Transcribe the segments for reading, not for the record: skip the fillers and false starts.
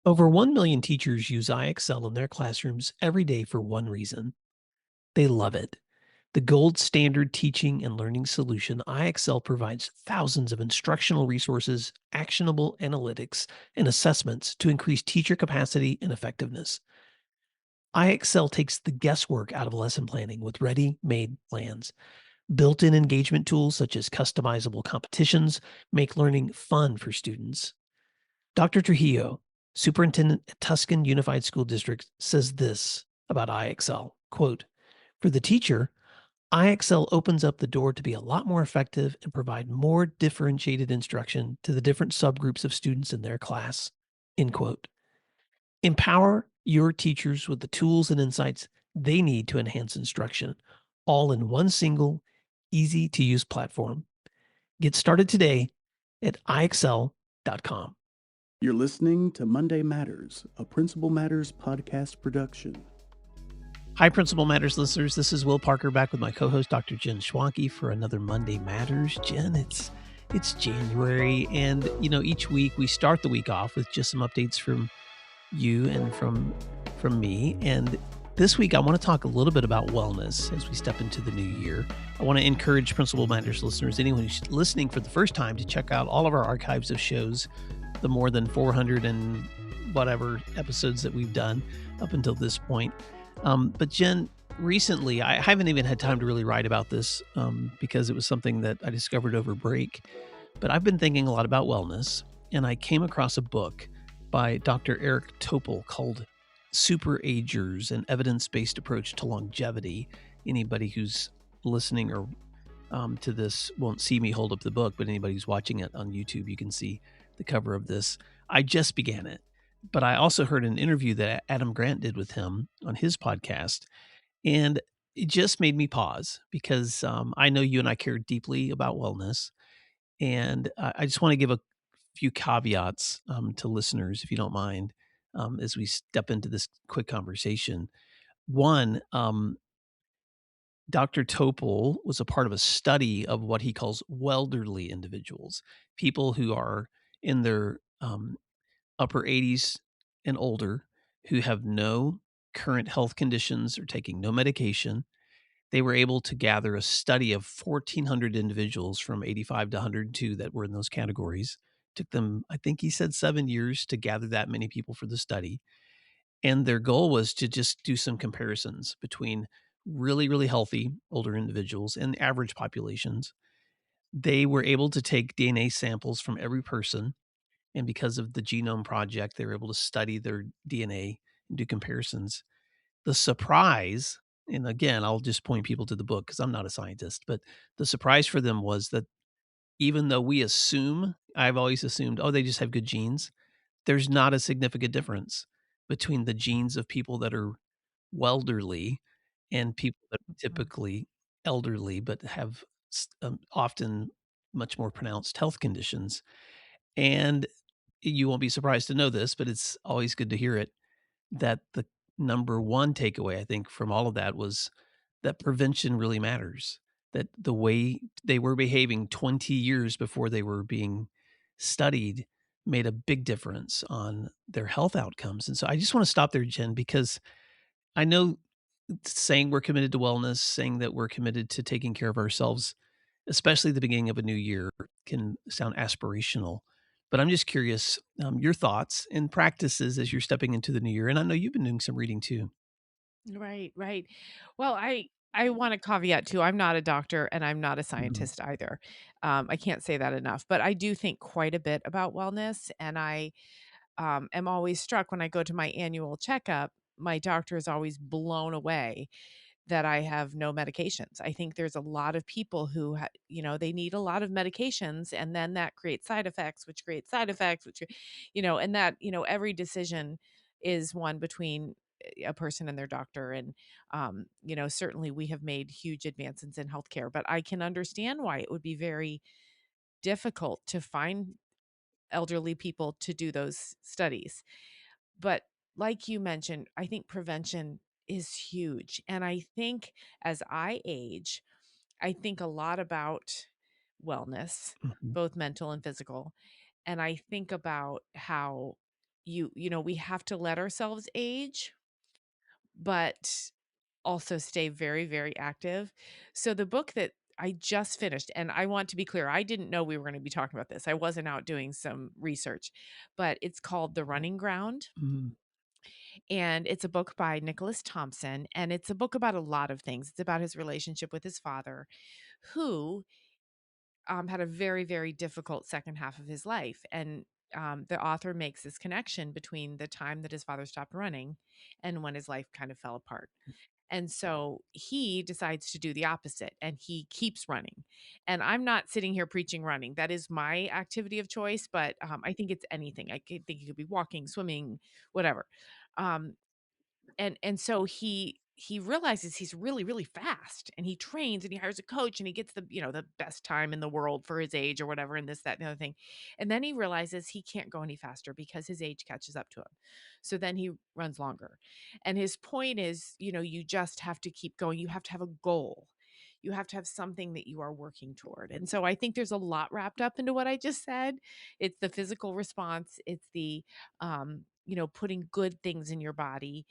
Over 1 million teachers use IXL in their classrooms every day for one reason. They love it. The gold standard teaching and learning solution, IXL provides thousands of instructional resources, actionable analytics, and assessments to increase teacher capacity and effectiveness. IXL takes the guesswork out of lesson planning with ready made plans. Built in engagement tools such as customizable competitions make learning fun for students. Dr. Trujillo, superintendent at Tuscan Unified School District, says this about IXL, quote, "For the teacher, IXL opens up the door to be a lot more effective and provide more differentiated instruction to the different subgroups of students in their class." End quote. Empower your teachers with the tools and insights they need to enhance instruction, all in one single, easy to use platform. Get started today at ixl.com. You're listening to Monday Matters, a Principal Matters podcast production. Hi, Principal Matters listeners. This is Will Parker back with my co-host, Dr. Jen Schwanke, for another Monday Matters. Jen, it's January, and each week we start the week off with just some updates from you and from me. And this week I want to talk a little bit about wellness as we step into the new year. I want to encourage Principal Matters listeners, anyone who's listening for the first time, to check out all of our archives of shows, the more than 400 and whatever episodes that we've done up until this point. But Jen, recently, I haven't even had time to really write about this because it was something that I discovered over break. But I've been thinking a lot about wellness, and I came across a book by Dr. Eric Topol called Super Agers, an evidence-based approach to longevity. Anybody who's listening or to this won't see me hold up the book, but anybody who's watching it on YouTube, you can see the cover of this. I just began it, but I also heard an interview that Adam Grant did with him on his podcast, and it just made me pause because I know you and I care deeply about wellness, and I just want to give a few caveats to listeners, if you don't mind, as we step into this quick conversation. One, Dr. Topol was a part of a study of what he calls welderly individuals, people who are in their upper 80s and older, who have no current health conditions or taking no medication. They were able to gather a study of 1,400 individuals from 85 to 102 that were in those categories. Took them, I think he said, 7 years to gather that many people for the study. And their goal was to just do some comparisons between really, really healthy older individuals and average populations. They were able to take DNA samples from every person. And because of the Genome Project, they were able to study their DNA and do comparisons. The surprise, and again, I'll just point people to the book because I'm not a scientist, but the surprise for them was that even though I've always assumed, oh, they just have good genes, there's not a significant difference between the genes of people that are welderly and people that are Mhm. typically elderly but have often much more pronounced health conditions. And you won't be surprised to know this, but it's always good to hear it, that the number one takeaway, I think, from all of that was that prevention really matters, that the way they were behaving 20 years before they were being studied made a big difference on their health outcomes. And so I just want to stop there, Jen, because I know saying we're committed to wellness, saying that we're committed to taking care of ourselves, especially the beginning of a new year, can sound aspirational. But I'm just curious, your thoughts and practices as you're stepping into the new year. And I know you've been doing some reading too. Right, right. Well, I want to caveat too. I'm not a doctor and I'm not a Mhm. scientist either. I can't say that enough, but I do think quite a bit about wellness, and I am always struck when I go to my annual checkup. My doctor is always blown away that I have no medications. I think there's a lot of people who, they need a lot of medications, and then that creates side effects, which creates side effects, and that, every decision is one between a person and their doctor. And, certainly we have made huge advances in healthcare, but I can understand why it would be very difficult to find elderly people to do those studies. But like you mentioned, I think prevention is huge. And I think as I age, I think a lot about wellness, Mhm. both mental and physical. And I think about how we have to let ourselves age, but also stay very, very active. So the book that I just finished, and I want to be clear, I didn't know we were going to be talking about this. I wasn't out doing some research, but it's called The Running Ground. Mm. And it's a book by Nicholas Thompson. And it's a book about a lot of things. It's about his relationship with his father, who had a very, very difficult second half of his life. And the author makes this connection between the time that his father stopped running and when his life kind of fell apart. And so he decides to do the opposite and he keeps running. And I'm not sitting here preaching running. That is my activity of choice, but I think it's anything. Think it could be walking, swimming, whatever. Um, and so he realizes he's really, really fast, and he trains and he hires a coach and he gets the best time in the world for his age or whatever, and this, that, and the other thing. And then he realizes he can't go any faster because his age catches up to him. So then he runs longer. And his point is, you just have to keep going. You have to have a goal. You have to have something that you are working toward. And so I think there's a lot wrapped up into what I just said. It's the physical response, it's the putting good things in your body,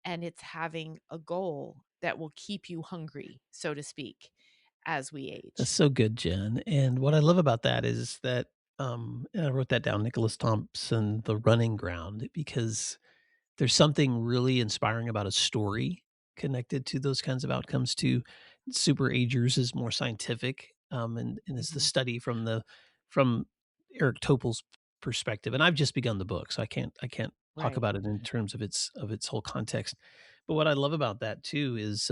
and it's having a goal that will keep you hungry, so to speak, as we That's age. so good, Jen. And what I love about that is that, and I wrote that down, Nicholas Thompson, The Running Ground, because there's something really inspiring about a story connected to those kinds of outcomes too. Super Agers is more scientific, and is the Mhm. study from Eric Topol's perspective. And I've just begun the book, so I can't talk Right. about it in terms of its whole context. But what I love about that too is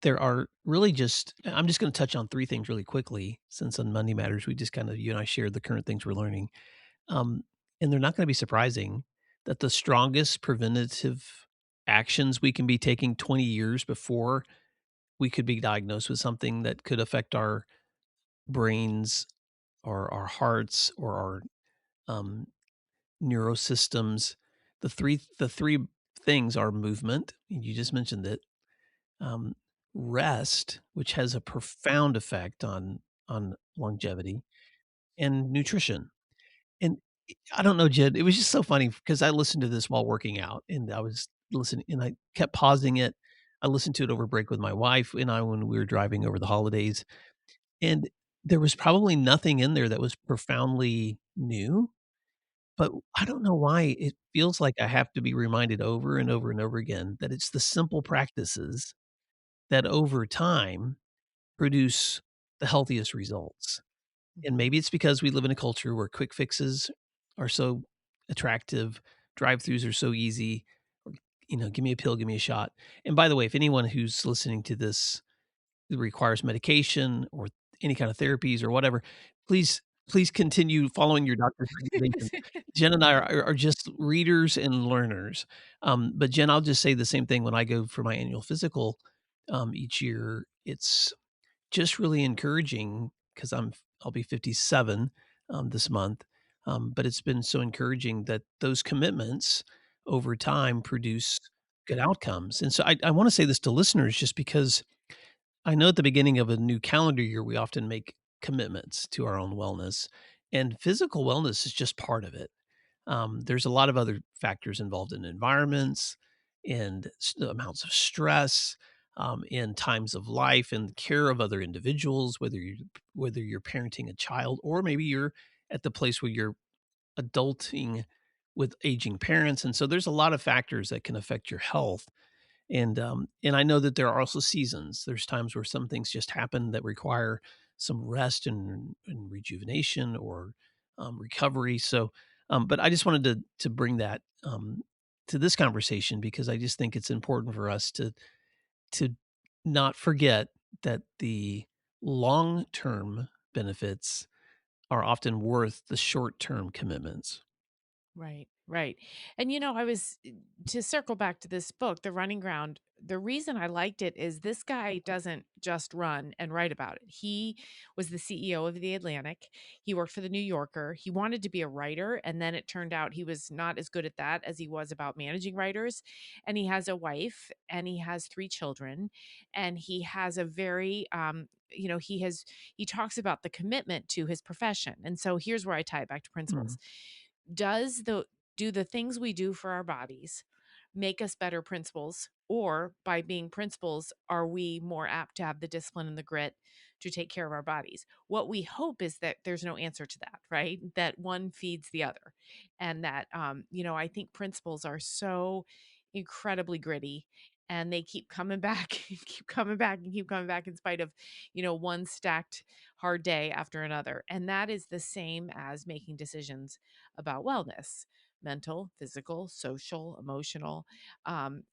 there are really just I'm just going to touch on three things really quickly, since on Monday Matters we just kind of you and I shared the current things we're learning. Um, and they're not gonna be surprising that the strongest preventative actions we can be taking 20 years before we could be diagnosed with something that could affect our brains or our hearts or our, um, neurosystems. The three things are movement, and you just mentioned it, um, rest, which has a profound effect on longevity, and nutrition. And I don't know, Jed, it was just so funny because I listened to this while working out, and I was listening and I kept pausing it. I listened to it over break with my wife and I when we were driving over the holidays, and there was probably nothing in there that was profoundly new, but I don't know why it feels like I have to be reminded over and over and over again that it's the simple practices that over time produce the healthiest results. And Mhm. maybe it's because we live in a culture where quick fixes are so attractive, drive-throughs are so easy, or, give me a pill, give me a shot. And by the way, if anyone who's listening to this requires medication or any kind of therapies or whatever, please continue following your doctor's recommendations. Jen and I are just readers and learners. But Jen, I'll just say the same thing when I go for my annual physical, each year. It's just really encouraging because I'll be 57 this month. But it's been so encouraging that those commitments over time produce good outcomes. And so I want to say this to listeners just because I know at the beginning of a new calendar year, we often make commitments to our own wellness, and physical wellness is just part of it. There's a lot of other factors involved in environments and amounts of stress, in times of life and care of other individuals, whether you're parenting a child or maybe you're at the place where you're adulting with aging parents. And so there's a lot of factors that can affect your health. And I know that there are also seasons. There's times where some things just happen that require some rest and rejuvenation or recovery. So, but I just wanted to bring that to this conversation because I just think it's important for us to not forget that the long term benefits are often worth the short term commitments. Right, right. And I was to circle back to this book, The Running Ground. The reason I liked it is this guy doesn't just run and write about it. He was the CEO of The Atlantic. He worked for The New Yorker. He wanted to be a writer, and then it turned out he was not as good at that as he was about managing writers. And he has a wife and he has three children, and he has a very he talks about the commitment to his profession. And so here's where I tie it back to Mm. principles. Do the things we do for our bodies make us better principals, or by being principals, are we more apt to have the discipline and the grit to take care of our bodies? What we hope is that there's no answer to that, right? That one feeds the other. And that, I think principals are so incredibly gritty, and they keep coming back, keep coming back, and keep coming back in spite of, one stacked hard day after another. And that is the same as making decisions about wellness: mental, physical, social, emotional. And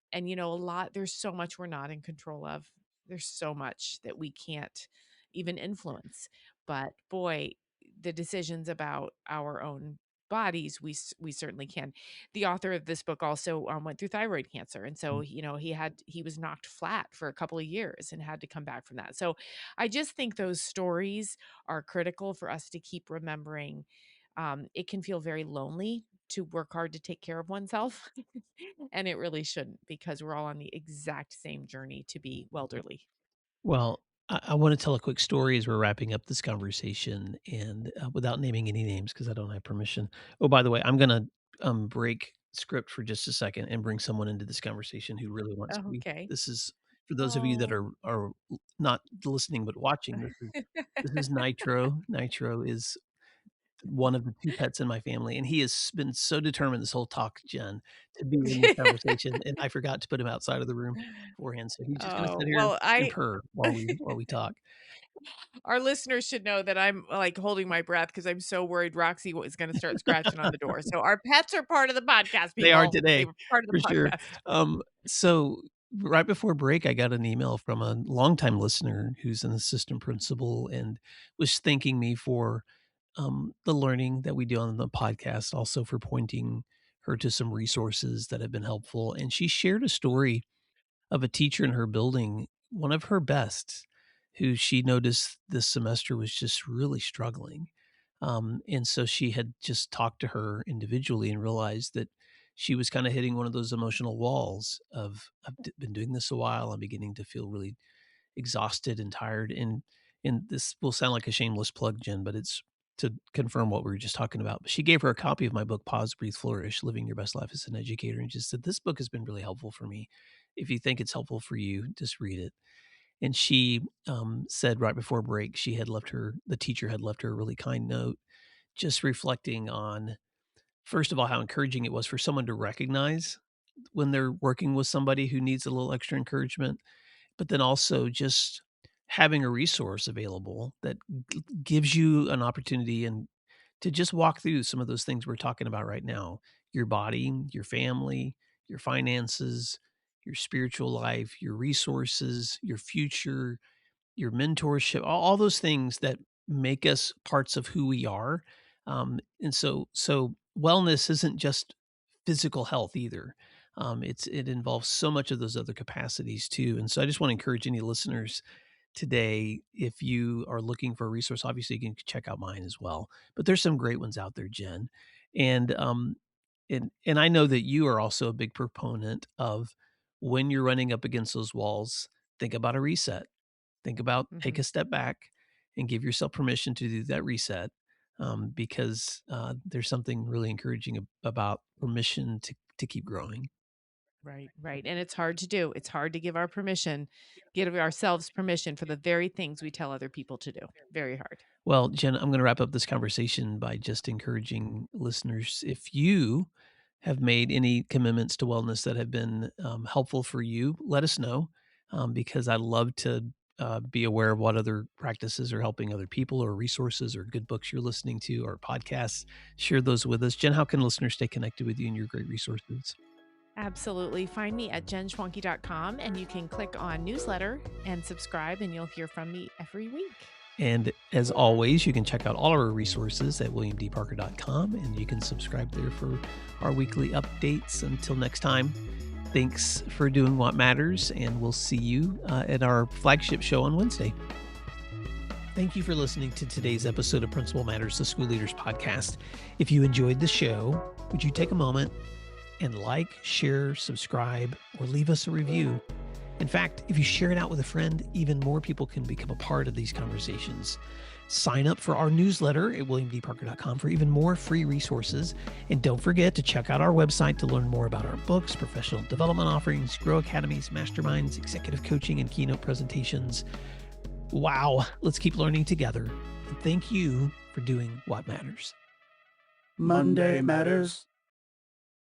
there's so much we're not in control of. There's so much that we can't even influence. But boy, the decisions about our own bodies, we certainly can. The author of this book also went through thyroid cancer, and so he was knocked flat for a couple of years and had to come back from that. So I just think those stories are critical for us to keep remembering. It can feel very lonely to work hard to take care of oneself. And it really shouldn't, because we're all on the exact same journey to be welderly. Well, I want to tell a quick story as we're wrapping up this conversation, and without naming any names because I don't have permission. Oh, by the way, I'm going to break script for just a second and bring someone into this conversation who really wants to be. Okay. This is for those of you that Oh. are not listening but watching. This is Nitro. Nitro is one of the 2 pets in my family, and he has been so determined this whole talk, Jen, to be in this conversation, and I forgot to put him outside of the room beforehand, so he's just gonna Oh, sit here well, and purr while we talk. our listeners should know that I'm like holding my breath because I'm so worried Roxy is going to start scratching on the door. So our pets are part of the podcast, They are people. They today, were part of the for sure. podcast. So right before break, I got an email from a longtime listener who's an assistant principal and was thanking me for, the learning that we do on the podcast, also for pointing her to some resources that have been helpful, and she shared a story of a teacher in her building, one of her best, who she noticed this semester was just really struggling. And so she had just talked to her individually and realized that she was kind of hitting one of those emotional walls of I've been doing this a while. I'm beginning to feel really exhausted and tired. And this will sound like a shameless plug, Jen, but it's to confirm what we were just talking about. But she gave her a copy of my book, Pause, Breathe, Flourish: Living Your Best Life as an Educator, and just said, "This book has been really helpful for me. If you think it's helpful for you, just read it." And she said right before break, the teacher had left her a really kind note, just reflecting on, first of all, how encouraging it was for someone to recognize when they're working with somebody who needs a little extra encouragement, but then also just having a resource available that gives you an opportunity and to just walk through some of those things we're talking about right now: your body, your family, your finances, your spiritual life, your resources, your future, your mentorship, all those things that make us parts of who we are. And so wellness isn't just physical health either. It involves so much of those other capacities too. And so I just want to encourage any listeners today, if you are looking for a resource, obviously you can check out mine as well. But there's some great ones out there, Jen. And I know that you are also a big proponent of, when you're running up against those walls, think about a reset. Think about, take Mhm. a step back and give yourself permission to do that reset, because there's something really encouraging about permission to keep growing. Right, right. And it's hard to do. It's hard to give ourselves permission for the very things we tell other people to do. Very hard. Well, Jen, I'm going to wrap up this conversation by just encouraging listeners, if you have made any commitments to wellness that have been helpful for you, let us know, because I love to be aware of what other practices are helping other people, or resources or good books you're listening to, or podcasts. Share those with us. Jen, how can listeners stay connected with you and your great resources? Absolutely. Find me at jenschwanke.com, and you can click on newsletter and subscribe, and you'll hear from me every week. And as always, you can check out all our resources at williamdparker.com, and you can subscribe there for our weekly updates. Until next time, thanks for doing what matters, and we'll see you at our flagship show on Wednesday. Thank you for listening to today's episode of Principal Matters, the School Leaders Podcast. If you enjoyed the show, would you take a moment and like, share, subscribe, or leave us a review? In fact, if you share it out with a friend, even more people can become a part of these conversations. Sign up for our newsletter at williamdparker.com for even more free resources. And don't forget to check out our website to learn more about our books, professional development offerings, Grow Academies, masterminds, executive coaching, and keynote presentations. Wow, let's keep learning together. And thank you for doing what matters. Monday Matters.